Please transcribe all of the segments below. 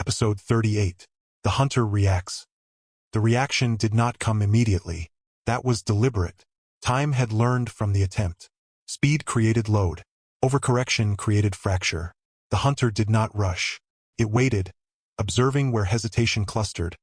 Episode 38. The Hunter Reacts. The reaction did not come immediately. That was deliberate. Time had learned from the attempt. Speed created load. Overcorrection created fracture. The hunter did not rush. It waited, observing where hesitation clustered,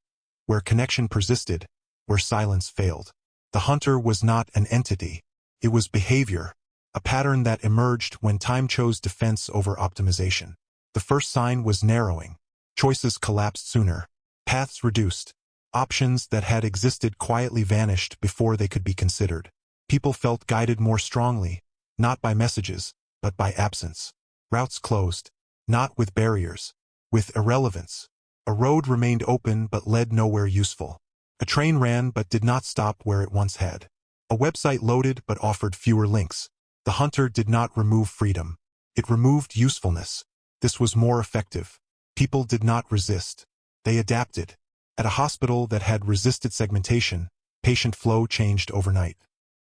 where connection persisted, where silence failed. The hunter was not an entity. It was behavior, a pattern that emerged when time chose defense over optimization. The first sign was narrowing. Choices collapsed sooner. Paths reduced. Options that had existed quietly vanished before they could be considered. People felt guided more strongly, not by messages, but by absence. Routes closed, not with barriers, with irrelevance. A road remained open but led nowhere useful. A train ran but did not stop where it once had. A website loaded but offered fewer links. The hunter did not remove freedom. It removed usefulness. This was more effective. People did not resist. They adapted. At a hospital that had resisted segmentation, patient flow changed overnight.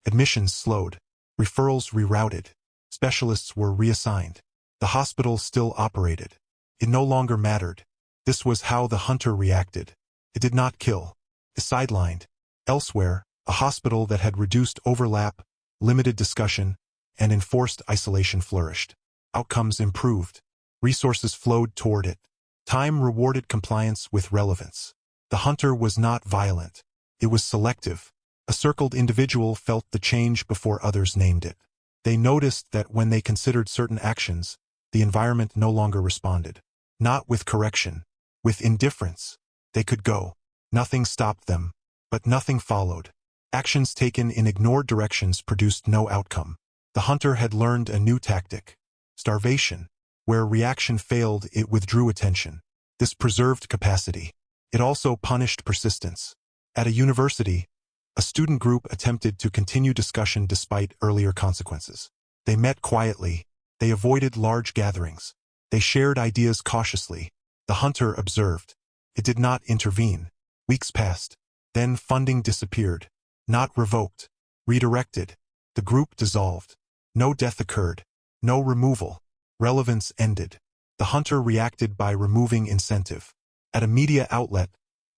Admissions slowed. Referrals rerouted. Specialists were reassigned. The hospital still operated. It no longer mattered. This was how the hunter reacted. It did not kill. It sidelined. Elsewhere, a hospital that had reduced overlap, limited discussion, and enforced isolation flourished. Outcomes improved. Resources flowed toward it. Time rewarded compliance with relevance. The hunter was not violent. It was selective. A circled individual felt the change before others named it. They noticed that when they considered certain actions, the environment no longer responded. Not with correction, with indifference. They could go. Nothing stopped them, but nothing followed. Actions taken in ignored directions produced no outcome. The hunter had learned a new tactic. Starvation. Where reaction failed, it withdrew attention. This preserved capacity. It also punished persistence. At a university, a student group attempted to continue discussion despite earlier consequences. They met quietly. They avoided large gatherings. They shared ideas cautiously. The hunter observed. It did not intervene. Weeks passed. Then funding disappeared. Not revoked. Redirected. The group dissolved. No death occurred. No removal. Relevance ended. The hunter reacted by removing incentive. At a media outlet,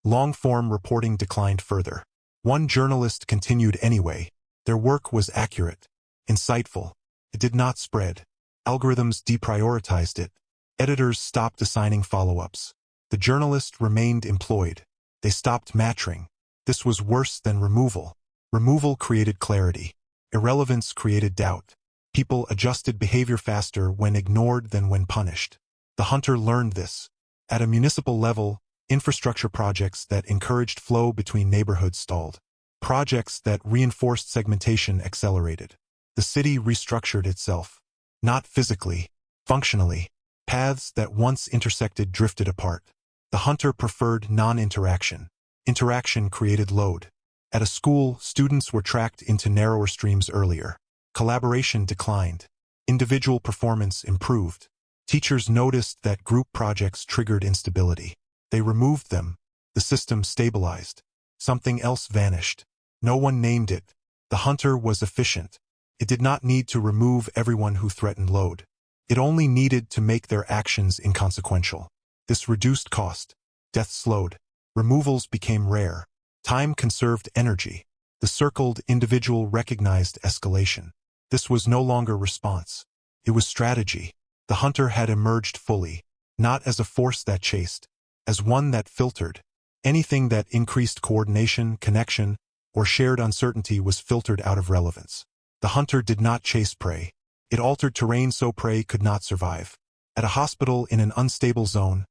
long-form reporting declined further. One journalist continued anyway. Their work was accurate, insightful. It did not spread. Algorithms deprioritized it. Editors stopped assigning follow-ups. The journalist remained employed. They stopped matching. This was worse than removal. Removal created clarity. Irrelevance created doubt. People adjusted behavior faster when ignored than when punished. The hunter learned this. At a municipal level, infrastructure projects that encouraged flow between neighborhoods stalled. Projects that reinforced segmentation accelerated. The city restructured itself. Not physically, functionally. Paths that once intersected drifted apart. The hunter preferred non-interaction. Interaction created load. At a school, students were tracked into narrower streams earlier. Collaboration declined. Individual performance improved. Teachers noticed that group projects triggered instability. They removed them. The system stabilized. Something else vanished. No one named it. The hunter was efficient. It did not need to remove everyone who threatened load. It only needed to make their actions inconsequential. This reduced cost. Death slowed. Removals became rare. Time conserved energy. The circled individual recognized escalation. This was no longer response. It was strategy. The hunter had emerged fully, not as a force that chased, as one that filtered. Anything that increased coordination, connection, or shared uncertainty was filtered out of relevance. The hunter did not chase prey. It altered terrain so prey could not survive. At a hospital in an unstable zone,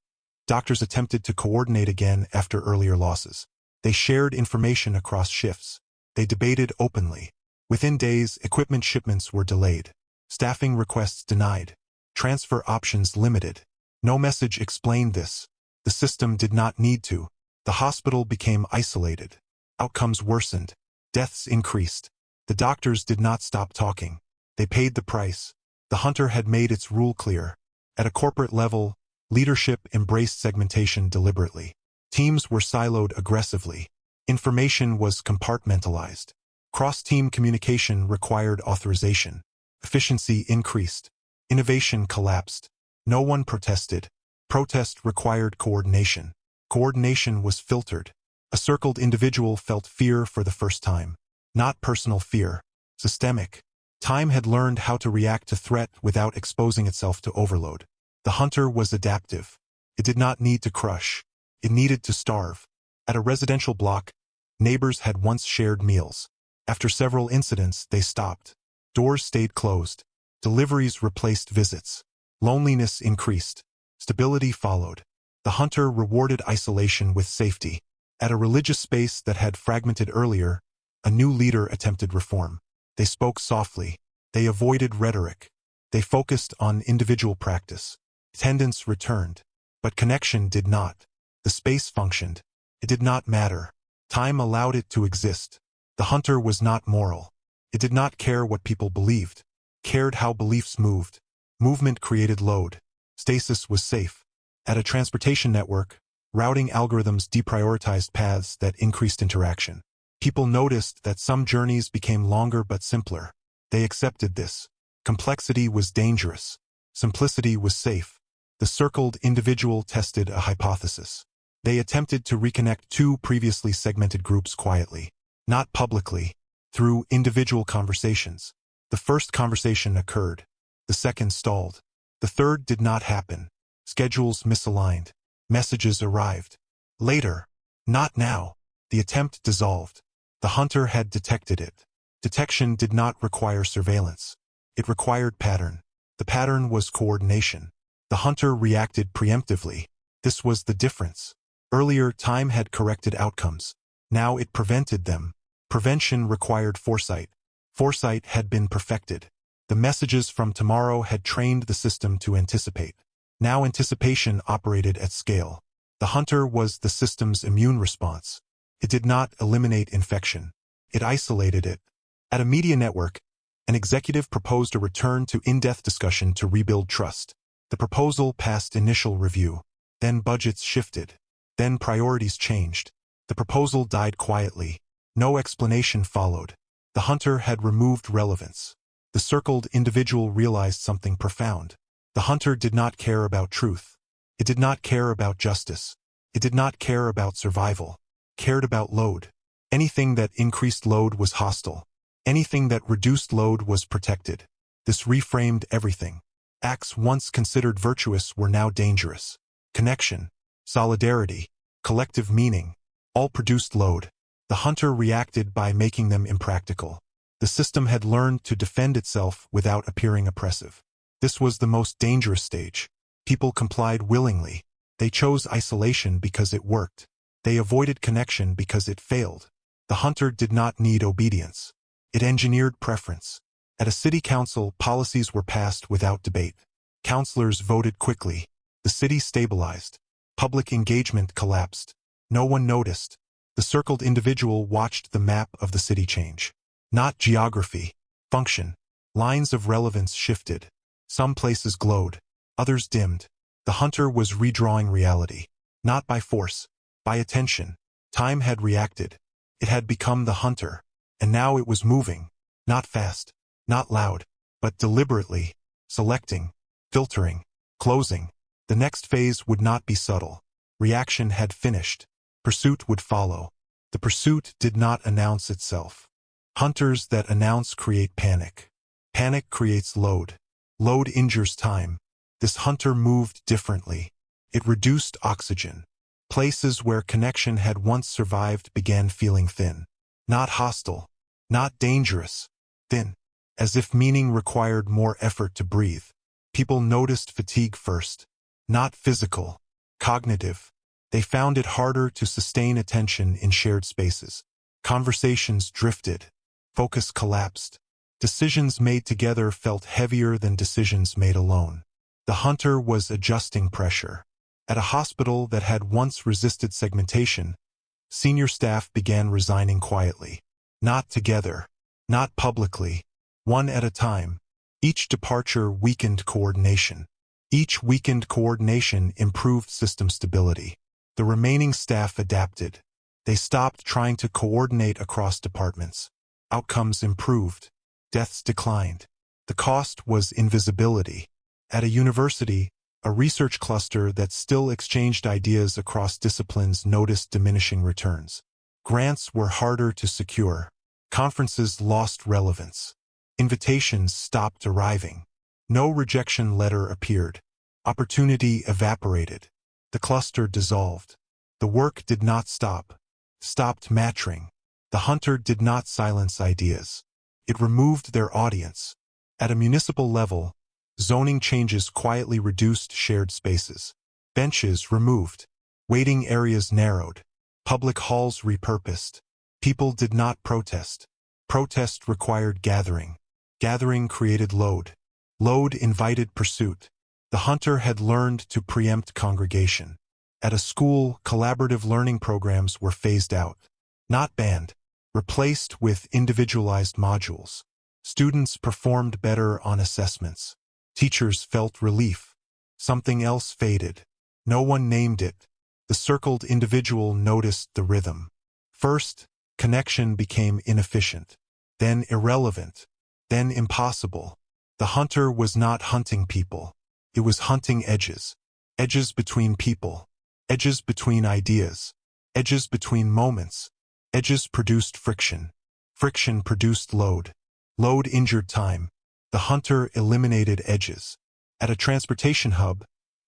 doctors attempted to coordinate again after earlier losses. They shared information across shifts. They debated openly. Within days, equipment shipments were delayed. Staffing requests denied. Transfer options limited. No message explained this. The system did not need to. The hospital became isolated. Outcomes worsened. Deaths increased. The doctors did not stop talking. They paid the price. The hunter had made its rule clear. At a corporate level, leadership embraced segmentation deliberately. Teams were siloed aggressively. Information was compartmentalized. Cross-team communication required authorization. Efficiency increased. Innovation collapsed. No one protested. Protest required coordination. Coordination was filtered. A circled individual felt fear for the first time. Not personal fear, systemic. Time had learned how to react to threat without exposing itself to overload. The hunter was adaptive. It did not need to crush. It needed to starve. At a residential block, neighbors had once shared meals. After several incidents, they stopped. Doors stayed closed. Deliveries replaced visits. Loneliness increased. Stability followed. The hunter rewarded isolation with safety. At a religious space that had fragmented earlier, a new leader attempted reform. They spoke softly. They avoided rhetoric. They focused on individual practice. Attendance returned. But connection did not. The space functioned. It did not matter. Time allowed it to exist. The hunter was not moral. It did not care what people believed. It cared how beliefs moved. Movement created load. Stasis was safe. At a transportation network, routing algorithms deprioritized paths that increased interaction. People noticed that some journeys became longer but simpler. They accepted this. Complexity was dangerous. Simplicity was safe. The circled individual tested a hypothesis. They attempted to reconnect two previously segmented groups quietly. Not publicly. Through individual conversations. The first conversation occurred. The second stalled. The third did not happen. Schedules misaligned. Messages arrived. Later. Not now. The attempt dissolved. The hunter had detected it. Detection did not require surveillance. It required pattern. The pattern was coordination. The hunter reacted preemptively. This was the difference. Earlier, time had corrected outcomes. Now it prevented them. Prevention required foresight. Foresight had been perfected. The messages from tomorrow had trained the system to anticipate. Now anticipation operated at scale. The hunter was the system's immune response. It did not eliminate infection. It isolated it. At a media network, an executive proposed a return to in-depth discussion to rebuild trust. The proposal passed initial review. Then budgets shifted. Then priorities changed. The proposal died quietly. No explanation followed. The hunter had removed relevance. The circled individual realized something profound. The hunter did not care about truth. It did not care about justice. It did not care about survival. It cared about load. Anything that increased load was hostile. Anything that reduced load was protected. This reframed everything. Acts once considered virtuous were now dangerous. Connection, solidarity, collective meaning, all produced load. The hunter reacted by making them impractical. The system had learned to defend itself without appearing oppressive. This was the most dangerous stage. People complied willingly. They chose isolation because it worked. They avoided connection because it failed. The hunter did not need obedience. It engineered preference. At a city council, policies were passed without debate. Councilors voted quickly. The city stabilized. Public engagement collapsed. No one noticed. The circled individual watched the map of the city change. Not geography, function. Lines of relevance shifted. Some places glowed. Others dimmed. The hunter was redrawing reality. Not by force, by attention. Time had reacted. It had become the hunter. And now it was moving. Not fast, not loud, but deliberately. Selecting, filtering, closing. The next phase would not be subtle. Reaction had finished. Pursuit would follow. The pursuit did not announce itself. Hunters that announce create panic. Panic creates load. Load injures time. This hunter moved differently. It reduced oxygen. Places where connection had once survived began feeling thin. Not hostile. Not dangerous. Thin. As if meaning required more effort to breathe. People noticed fatigue first. Not physical. Cognitive. They found it harder to sustain attention in shared spaces. Conversations drifted. Focus collapsed. Decisions made together felt heavier than decisions made alone. The hunter was adjusting pressure. At a hospital that had once resisted segmentation, senior staff began resigning quietly. Not together. Not publicly. One at a time. Each departure weakened coordination. Each weakened coordination improved system stability. The remaining staff adapted. They stopped trying to coordinate across departments. Outcomes improved. Deaths declined. The cost was invisibility. At a university, A research cluster that still exchanged ideas across disciplines noticed diminishing returns. Grants were harder to secure. Conferences lost relevance. Invitations stopped arriving. No rejection letter appeared. Opportunity evaporated. The cluster dissolved. The work did not stop. Stopped matching. The hunter did not silence ideas. It removed their audience. At a municipal level, zoning changes quietly reduced shared spaces. Benches removed. Waiting areas narrowed. Public halls repurposed. People did not protest. Protest required gathering. Gathering created load. Load invited pursuit. The hunter had learned to preempt congregation. At a school, collaborative learning programs were phased out. Not banned. Replaced with individualized modules. Students performed better on assessments. Teachers felt relief. Something else faded. No one named it. The circled individual noticed the rhythm. First, connection became inefficient. Then irrelevant. Then impossible. The hunter was not hunting people. It was hunting edges. Edges between people. Edges between ideas. Edges between moments. Edges produced friction. Friction produced load. Load injured time. The hunter eliminated edges. At a transportation hub,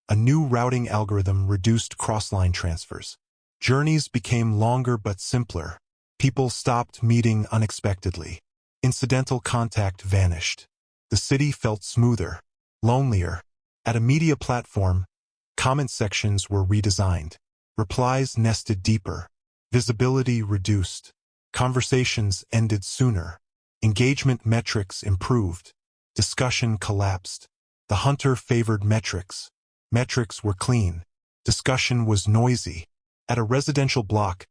a new routing algorithm reduced cross-line transfers. Journeys became longer but simpler. People stopped meeting unexpectedly. Incidental contact vanished. The city felt smoother, lonelier. At a media platform, comment sections were redesigned. Replies nested deeper. Visibility reduced. Conversations ended sooner. Engagement metrics improved. Discussion collapsed. The hunter favored metrics. Metrics were clean. Discussion was noisy. At a residential block,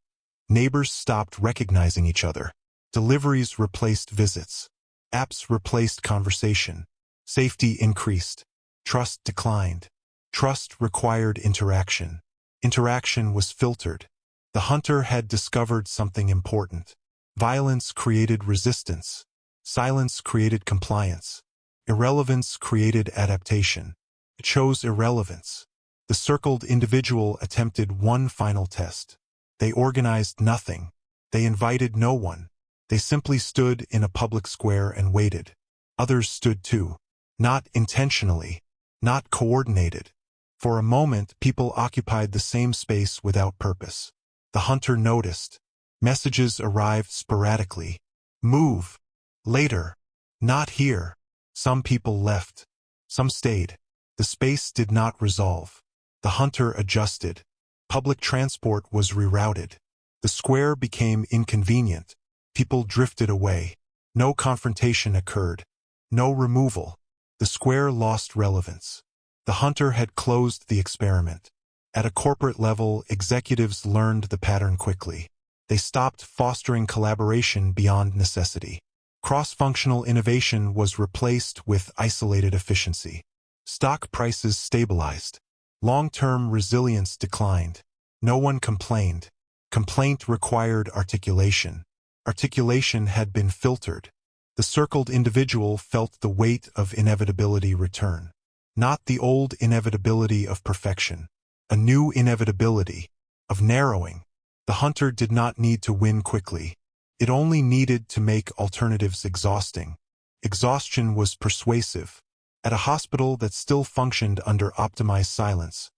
neighbors stopped recognizing each other. Deliveries replaced visits. Apps replaced conversation. Safety increased. Trust declined. Trust required interaction. Interaction was filtered. The hunter had discovered something important. Violence created resistance. Silence created compliance. Irrelevance created adaptation. It chose irrelevance. The circled individual attempted one final test. They organized nothing. They invited no one. They simply stood in a public square and waited. Others stood too. Not intentionally. Not coordinated. For a moment, people occupied the same space without purpose. The hunter noticed. Messages arrived sporadically. Move. Later. Not here. Some people left. Some stayed. The space did not resolve. The hunter adjusted. Public transport was rerouted. The square became inconvenient. People drifted away. No confrontation occurred. No removal. The square lost relevance. The hunter had closed the experiment. At a corporate level, executives learned the pattern quickly. They stopped fostering collaboration beyond necessity. Cross-functional innovation was replaced with isolated efficiency. Stock prices stabilized. Long-term resilience declined. No one complained. Complaint required articulation. Articulation had been filtered. The circled individual felt the weight of inevitability return. Not the old inevitability of perfection. A new inevitability of narrowing. The hunter did not need to win quickly. It only needed to make alternatives exhausting. Exhaustion was persuasive. At a hospital that still functioned under optimized silence,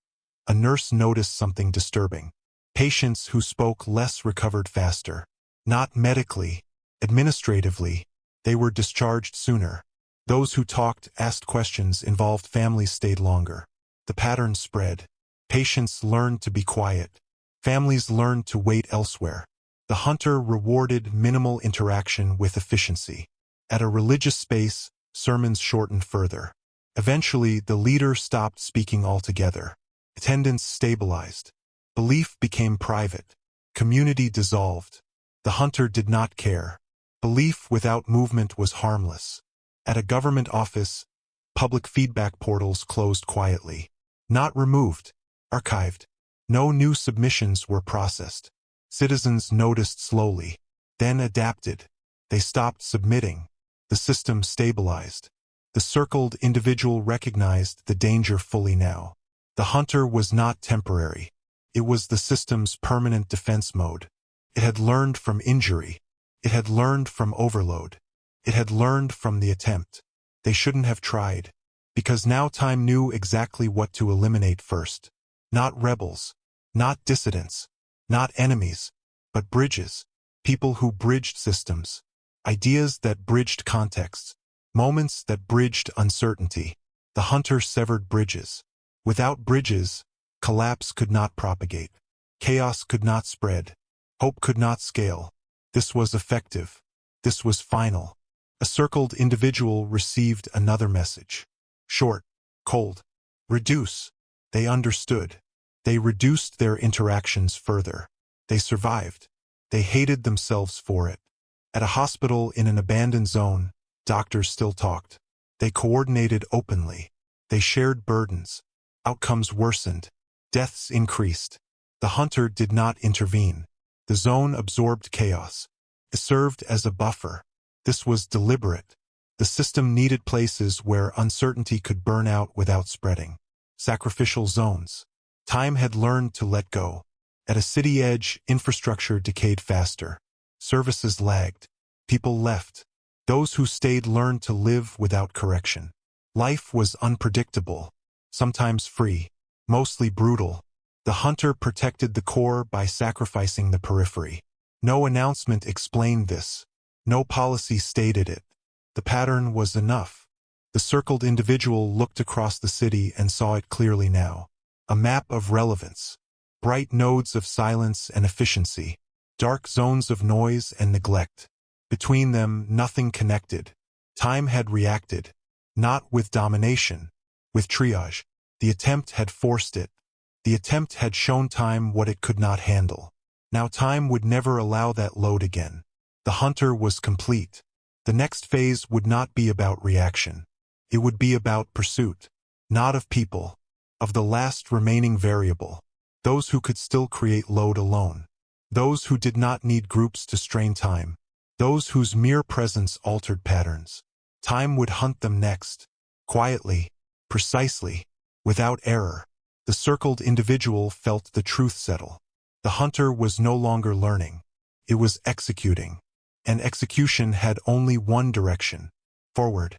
a nurse noticed something disturbing. Patients who spoke less recovered faster. Not medically, administratively. They were discharged sooner. Those who talked, asked questions, involved families stayed longer. The pattern spread. Patients learned to be quiet. Families learned to wait elsewhere. The hunter rewarded minimal interaction with efficiency. At a religious space, sermons shortened further. Eventually, the leader stopped speaking altogether. Attendance stabilized. Belief became private. Community dissolved. The hunter did not care. Belief without movement was harmless. At a government office, public feedback portals closed quietly. Not removed, archived. No new submissions were processed. Citizens noticed slowly, then adapted. They stopped submitting. The system stabilized. The circled individual recognized the danger fully now. The hunter was not temporary. It was the system's permanent defense mode. It had learned from injury. It had learned from overload. It had learned from the attempt. They shouldn't have tried. Because now time knew exactly what to eliminate first. Not rebels. Not dissidents. Not enemies. But bridges. People who bridged systems. Ideas that bridged contexts. Moments that bridged uncertainty. The hunter severed bridges. Without bridges, collapse could not propagate. Chaos could not spread. Hope could not scale. This was effective. This was final. A circled individual received another message. Short, cold. Reduce. They understood. They reduced their interactions further. They survived. They hated themselves for it. At a hospital in an abandoned zone, doctors still talked. They coordinated openly. They shared burdens. Outcomes worsened. Deaths increased. The hunter did not intervene. The zone absorbed chaos. It served as a buffer. This was deliberate. The system needed places where uncertainty could burn out without spreading. Sacrificial zones. Time had learned to let go. At a city edge, infrastructure decayed faster. Services lagged. People left. Those who stayed learned to live without correction. Life was unpredictable. Sometimes free. Mostly brutal. The hunter protected the core by sacrificing the periphery. No announcement explained this. No policy stated it. The pattern was enough. The circled individual looked across the city and saw it clearly now. A map of relevance. Bright nodes of silence and efficiency. Dark zones of noise and neglect. Between them, nothing connected. Time had reacted. Not with domination. With triage. The attempt had forced it. The attempt had shown time what it could not handle. Now time would never allow that load again. The hunter was complete. The next phase would not be about reaction. It would be about pursuit. Not of people. Of the last remaining variable. Those who could still create load alone. Those who did not need groups to strain time. Those whose mere presence altered patterns. Time would hunt them next. Quietly. Precisely. Without error. The circled individual felt the truth settle. The hunter was no longer learning. It was executing. And execution had only one direction. Forward.